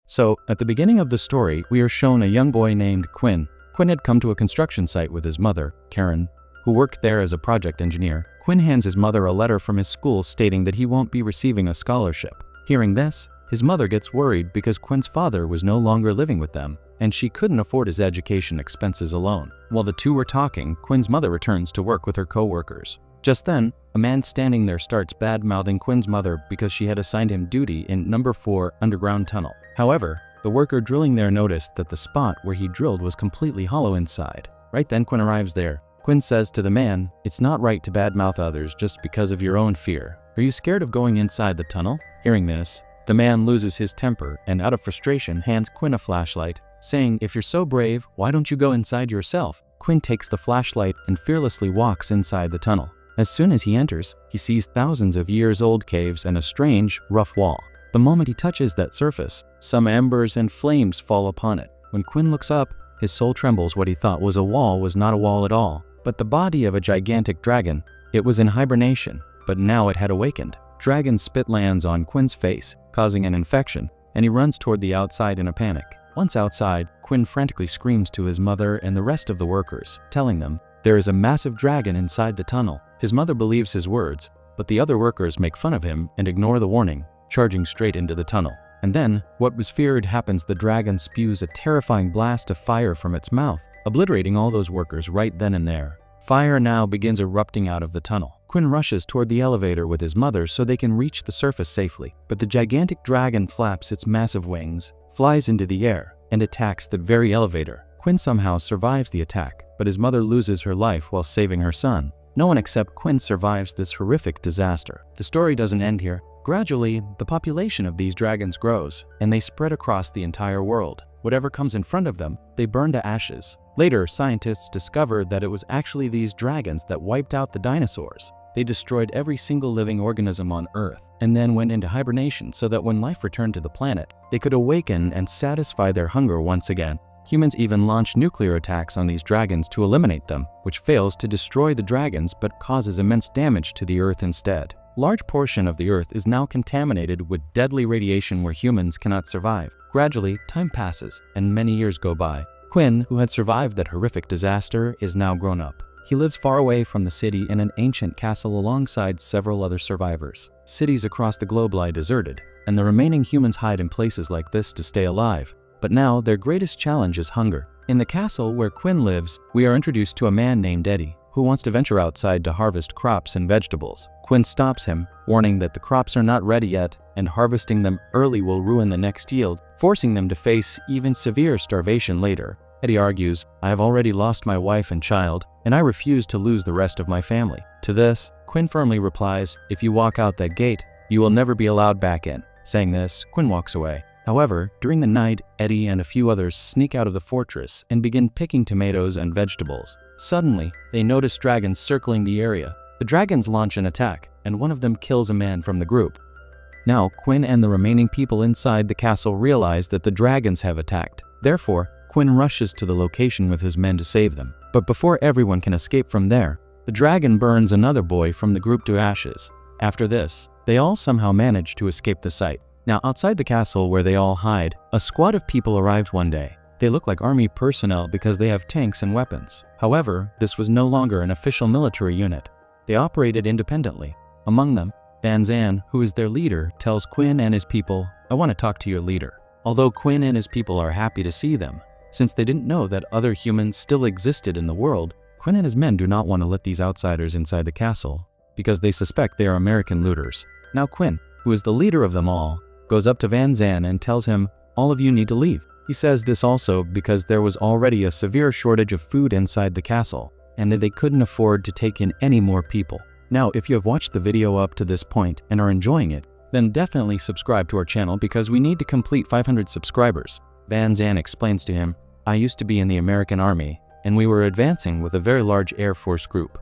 So, at the beginning of the story, we are shown a young boy named Quinn. Quinn had come to a construction site with his mother, Karen, who worked there as a project engineer. Quinn hands his mother a letter from his school stating that he won't be receiving a scholarship. Hearing this, his mother gets worried because Quinn's father was no longer living with them, and she couldn't afford his education expenses alone. While the two were talking, Quinn's mother returns to work with her co-workers. Just then, a man standing there starts bad-mouthing Quinn's mother because she had assigned him duty in number 4 underground tunnel. However, the worker drilling there noticed that the spot where he drilled was completely hollow inside. Right then, Quinn arrives there. Quinn says to the man, "It's not right to badmouth others just because of your own fear. Are you scared of going inside the tunnel?" Hearing this, the man loses his temper and out of frustration hands Quinn a flashlight, saying, "If you're so brave, why don't you go inside yourself?" Quinn takes the flashlight and fearlessly walks inside the tunnel. As soon as he enters, he sees thousands of years old caves and a strange, rough wall. The moment he touches that surface, some embers and flames fall upon it. When Quinn looks up, his soul trembles. What he thought was a wall was not a wall at all, but the body of a gigantic dragon. It was in hibernation, but now it had awakened. Dragon spit lands on Quinn's face, causing an infection, and he runs toward the outside in a panic. Once outside, Quinn frantically screams to his mother and the rest of the workers, telling them there is a massive dragon inside the tunnel. His mother believes his words, but the other workers make fun of him and ignore the warning, charging straight into the tunnel. And then, what was feared happens. The dragon spews a terrifying blast of fire from its mouth, obliterating all those workers right then and there. Fire now begins erupting out of the tunnel. Quinn rushes toward the elevator with his mother so they can reach the surface safely, but the gigantic dragon flaps its massive wings, flies into the air, and attacks the very elevator. Quinn somehow survives the attack, but his mother loses her life while saving her son. No one except Quinn survives this horrific disaster. The story doesn't end here. Gradually, the population of these dragons grows, and they spread across the entire world. Whatever comes in front of them, they burn to ashes. Later, scientists discovered that it was actually these dragons that wiped out the dinosaurs. They destroyed every single living organism on Earth, and then went into hibernation so that when life returned to the planet, they could awaken and satisfy their hunger once again. Humans even launched nuclear attacks on these dragons to eliminate them, which fails to destroy the dragons but causes immense damage to the Earth instead. Large portion of the Earth is now contaminated with deadly radiation where humans cannot survive. Gradually, time passes, and many years go by. Quinn, who had survived that horrific disaster, is now grown up. He lives far away from the city in an ancient castle alongside several other survivors. Cities across the globe lie deserted, and the remaining humans hide in places like this to stay alive. But now, their greatest challenge is hunger. In the castle where Quinn lives, we are introduced to a man named Eddie, who wants to venture outside to harvest crops and vegetables. Quinn stops him, warning that the crops are not ready yet, and harvesting them early will ruin the next yield, forcing them to face even severe starvation later. Eddie argues, "I have already lost my wife and child, and I refuse to lose the rest of my family." To this, Quinn firmly replies, "If you walk out that gate, you will never be allowed back in." Saying this, Quinn walks away. However, during the night, Eddie and a few others sneak out of the fortress and begin picking tomatoes and vegetables. Suddenly, they notice dragons circling the area. The dragons launch an attack, and one of them kills a man from the group. Now, Quinn and the remaining people inside the castle realize that the dragons have attacked. Therefore, Quinn rushes to the location with his men to save them. But before everyone can escape from there, the dragon burns another boy from the group to ashes. After this, they all somehow manage to escape the site. Now, outside the castle where they all hide, a squad of people arrived one day. They look like army personnel because they have tanks and weapons. However, this was no longer an official military unit. They operated independently. Among them, Van Zan, who is their leader, tells Quinn and his people, "I want to talk to your leader." Although Quinn and his people are happy to see them, since they didn't know that other humans still existed in the world, Quinn and his men do not want to let these outsiders inside the castle because they suspect they are American looters. Now Quinn, who is the leader of them all, goes up to Van Zan and tells him, "All of you need to leave." He says this also because there was already a severe shortage of food inside the castle, and that they couldn't afford to take in any more people. Now, if you have watched the video up to this point and are enjoying it, then definitely subscribe to our channel because we need to complete 500 subscribers. Van Zan explains to him, "I used to be in the American Army, and we were advancing with a very large Air Force group.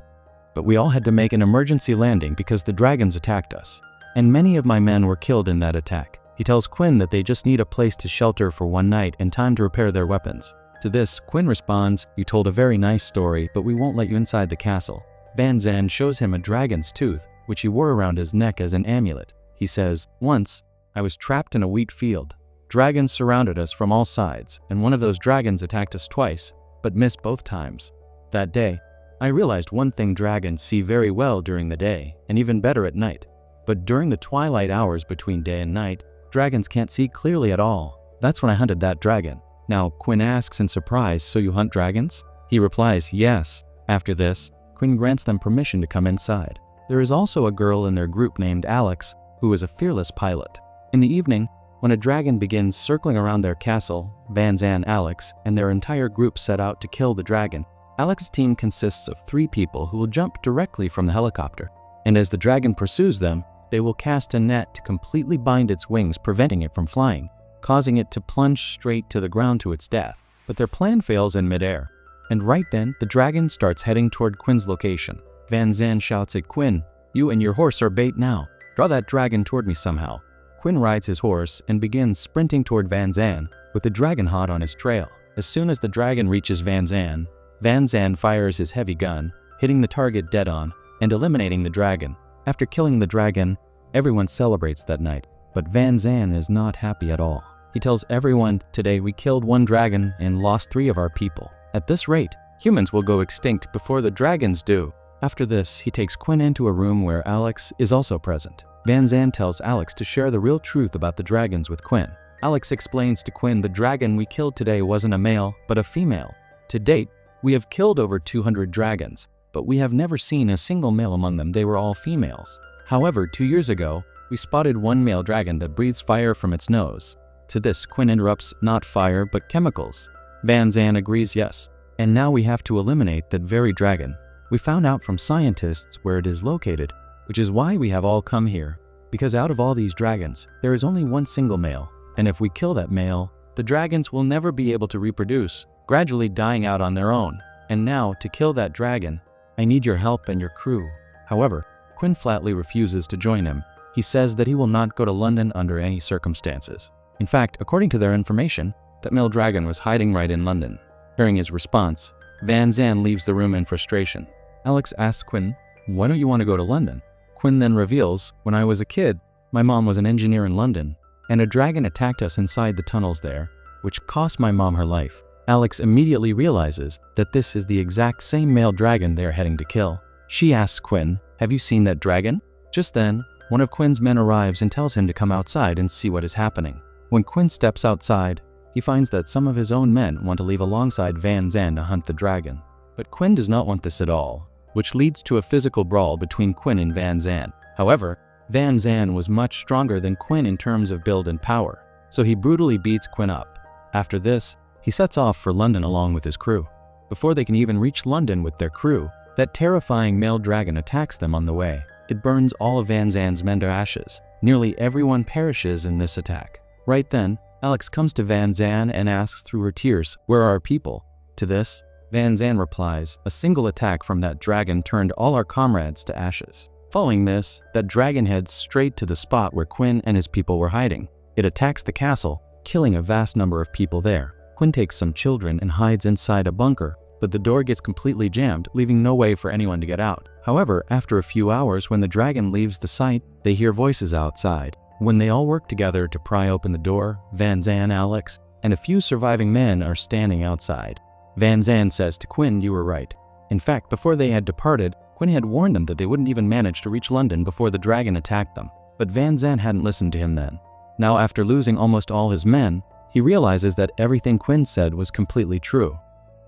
But we all had to make an emergency landing because the dragons attacked us, and many of my men were killed in that attack." He tells Quinn that they just need a place to shelter for one night and time to repair their weapons. To this, Quinn responds, "You told a very nice story, but we won't let you inside the castle." Van Zan shows him a dragon's tooth, which he wore around his neck as an amulet. He says, "Once, I was trapped in a wheat field. Dragons surrounded us from all sides, and one of those dragons attacked us twice, but missed both times. That day, I realized one thing: dragons see very well during the day, and even better at night. But during the twilight hours between day and night, dragons can't see clearly at all. That's when I hunted that dragon. Now, Quinn asks in surprise, so you hunt dragons? He replies, yes. After this, Quinn grants them permission to come inside. There is also a girl in their group named Alex, who is a fearless pilot. In the evening, when a dragon begins circling around their castle, Van Zan, Alex, and their entire group set out to kill the dragon. Alex's team consists of 3 people who will jump directly from the helicopter, and as the dragon pursues them, they will cast a net to completely bind its wings, preventing it from flying, causing it to plunge straight to the ground to its death. But their plan fails in midair, and right then, the dragon starts heading toward Quinn's location. Van Zan shouts at Quinn, "You and your horse are bait now. Draw that dragon toward me somehow." Quinn rides his horse and begins sprinting toward Van Zan, with the dragon hot on his trail. As soon as the dragon reaches Van Zan fires his heavy gun, hitting the target dead on and eliminating the dragon. After killing the dragon, everyone celebrates that night, but Van Zan is not happy at all. He tells everyone, "Today we killed 1 dragon and lost 3 of our people. At this rate, humans will go extinct before the dragons do." After this, he takes Quinn into a room where Alex is also present. Van Zan tells Alex to share the real truth about the dragons with Quinn. Alex explains to Quinn, "The dragon we killed today wasn't a male, but a female. To date, we have killed over 200 dragons, but we have never seen a single male among them. They were all females. However, 2 years ago, we spotted 1 male dragon that breathes fire from its nose." To this, Quinn interrupts, "Not fire, but chemicals." Van Zan agrees, "Yes. And now we have to eliminate that very dragon. We found out from scientists where it is located, which is why we have all come here. Because out of all these dragons, there is only 1 single male. And if we kill that male, the dragons will never be able to reproduce, gradually dying out on their own. And now, to kill that dragon, I need your help and your crew." However, Quinn flatly refuses to join him. He says that he will not go to London under any circumstances. In fact, according to their information, that male dragon was hiding right in London. Hearing his response, Van Zan leaves the room in frustration. Alex asks Quinn, "Why don't you want to go to London?" Quinn then reveals, "When I was a kid, my mom was an engineer in London, and a dragon attacked us inside the tunnels there, which cost my mom her life." Alex immediately realizes that this is the exact same male dragon they are heading to kill. She asks Quinn, "Have you seen that dragon?" Just then, one of Quinn's men arrives and tells him to come outside and see what is happening. When Quinn steps outside, he finds that some of his own men want to leave alongside Van Zan to hunt the dragon. But Quinn does not want this at all, which leads to a physical brawl between Quinn and Van Zan. However, Van Zan was much stronger than Quinn in terms of build and power, so he brutally beats Quinn up. After this, he sets off for London along with his crew. Before they can even reach London with their crew, that terrifying male dragon attacks them on the way. It burns all of Van Zan's men to ashes. Nearly everyone perishes in this attack. Right then, Alex comes to Van Zan and asks through her tears, "Where are our people?" To this, Van Zan replies, "A single attack from that dragon turned all our comrades to ashes." Following this, that dragon heads straight to the spot where Quinn and his people were hiding. It attacks the castle, killing a vast number of people there. Quinn takes some children and hides inside a bunker, but the door gets completely jammed, leaving no way for anyone to get out. However, after a few hours, when the dragon leaves the site, they hear voices outside. When they all work together to pry open the door, Van Zan, Alex, and a few surviving men are standing outside. Van Zan says to Quinn, "You were right." In fact, before they had departed, Quinn had warned them that they wouldn't even manage to reach London before the dragon attacked them. But Van Zan hadn't listened to him then. Now, after losing almost all his men, he realizes that everything Quinn said was completely true.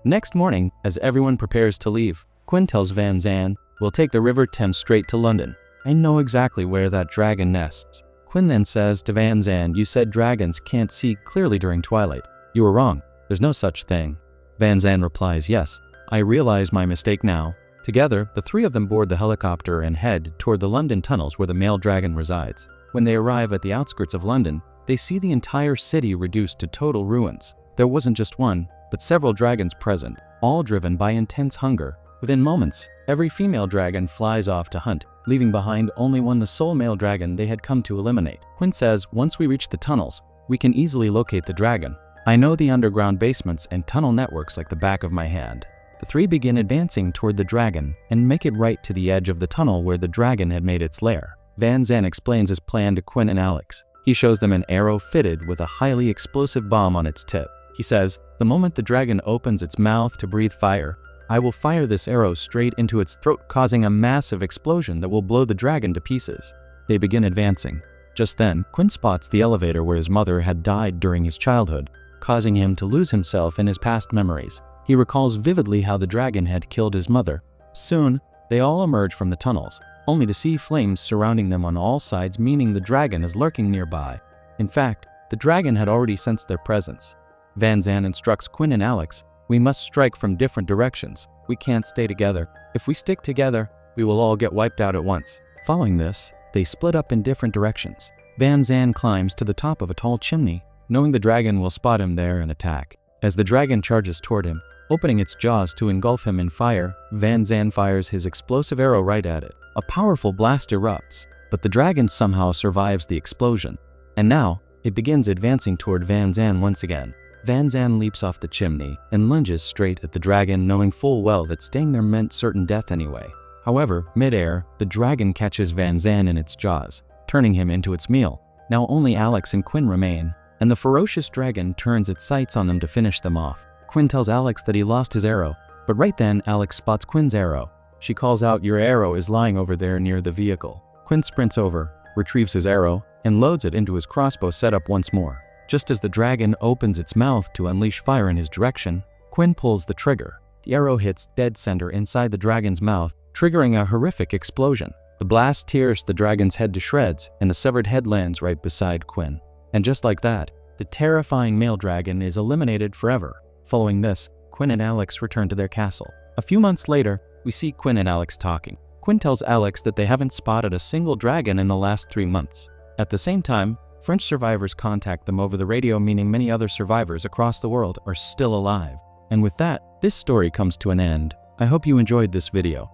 Next morning, as everyone prepares to leave, Quinn tells Van Zan, "We'll take the River Thames straight to London. I know exactly where that dragon nests." Quinn then says to Van Zan, "You said dragons can't see clearly during twilight. You were wrong. There's no such thing." Van Zan replies, "Yes, I realize my mistake now." Together, the 3 of them board the helicopter and head toward the London tunnels where the male dragon resides. When they arrive at the outskirts of London, they see the entire city reduced to total ruins. There wasn't just one, but several dragons present, all driven by intense hunger. Within moments, every female dragon flies off to hunt, leaving behind only one, the sole male dragon they had come to eliminate. Quinn says, "Once we reach the tunnels, we can easily locate the dragon. I know the underground basements and tunnel networks like the back of my hand." The 3 begin advancing toward the dragon and make it right to the edge of the tunnel where the dragon had made its lair. Van Zan explains his plan to Quinn and Alex. He shows them an arrow fitted with a highly explosive bomb on its tip. He says, "The moment the dragon opens its mouth to breathe fire, I will fire this arrow straight into its throat, causing a massive explosion that will blow the dragon to pieces." They begin advancing. Just then, Quinn spots the elevator where his mother had died during his childhood, causing him to lose himself in his past memories. He recalls vividly how the dragon had killed his mother. Soon, they all emerge from the tunnels, only to see flames surrounding them on all sides, meaning the dragon is lurking nearby. In fact, the dragon had already sensed their presence. Van Zandt instructs Quinn and Alex, "We must strike from different directions. We can't stay together. If we stick together, we will all get wiped out at once." Following this, they split up in different directions. Van Zandt climbs to the top of a tall chimney, knowing the dragon will spot him there and attack. As the dragon charges toward him, opening its jaws to engulf him in fire, Van Zandt fires his explosive arrow right at it. A powerful blast erupts, but the dragon somehow survives the explosion. And now, it begins advancing toward Van Zandt once again. Van Zandt leaps off the chimney and lunges straight at the dragon, knowing full well that staying there meant certain death anyway. However, mid-air, the dragon catches Van Zandt in its jaws, turning him into its meal. Now only Alex and Quinn remain, and the ferocious dragon turns its sights on them to finish them off. Quinn tells Alex that he lost his arrow, but right then Alex spots Quinn's arrow. She calls out, "Your arrow is lying over there near the vehicle." Quinn sprints over, retrieves his arrow, and loads it into his crossbow setup once more. Just as the dragon opens its mouth to unleash fire in his direction, Quinn pulls the trigger. The arrow hits dead center inside the dragon's mouth, triggering a horrific explosion. The blast tears the dragon's head to shreds, and the severed head lands right beside Quinn. And just like that, the terrifying male dragon is eliminated forever. Following this, Quinn and Alex return to their castle. A few months later, we see Quinn and Alex talking. Quinn tells Alex that they haven't spotted a single dragon in the last 3 months. At the same time, French survivors contact them over the radio, meaning many other survivors across the world are still alive. And with that, this story comes to an end. I hope you enjoyed this video.